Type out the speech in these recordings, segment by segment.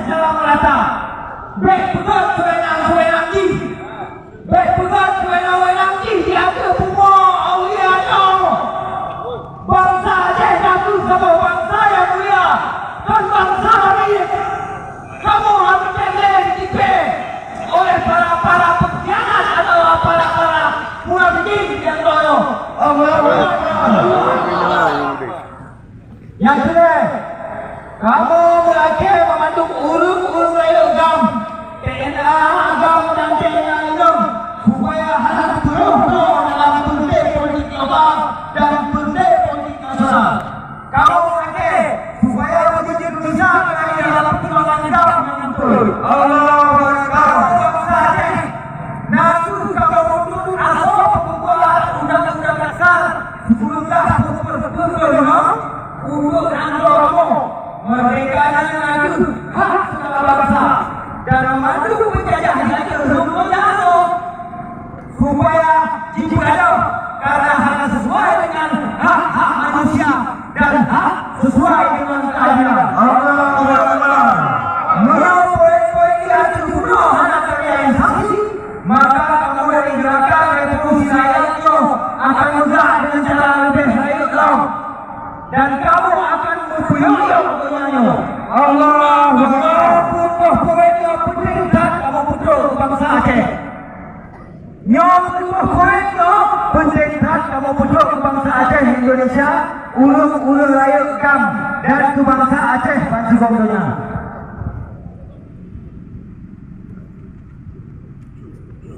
secara merata. Baik pegat kewenang-kewenang ji. Baik pegat kewenang-kewenang ji diambil semua awliya Allah. Bangsa Aceh satu sama bangsa yang mulia dan bangsa ini. Kamu harus dipilih oleh para pengkhianat atau para munafikin yang loyo. Yang kedua, kamu mulai memandu urut-urut raya agam, TNA agam dan TNA agam supaya hal terus dalam penting politik global dan penting politik nasional. Kamu mulai supaya begitu Indonesia menjadi dalam perkembangan negara yang betul. Allahu Akbar. Nanti kamu menuntut asal pembuatan undang-undang dasar 1945 untuk Angkoromo merdeka dan maju hak segala bangsa dan memandu penjajahan lagi untuk jatuh supaya dijaga karena hak sesuai dengan hak-hak manusia dan hak sesuai dengan keadilan. Menurut poin-poin yang terbunuh anak yang saksi, maka kamu dari gerakan revolusi rakyat itu akan mudah dengan cara lebih baik dan kamu akan mempunyai kemenangan. Allahu Akbar. Putuh poin yang penting dan kamu putus bangsa Aceh. Yang putuh poin yang penting dan kamu putus bangsa Aceh Indonesia, ulung-ulung raya kam dan ke bangsa Aceh bangsa bangsa.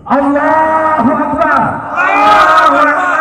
Allahu Akbar. Allahu Akbar.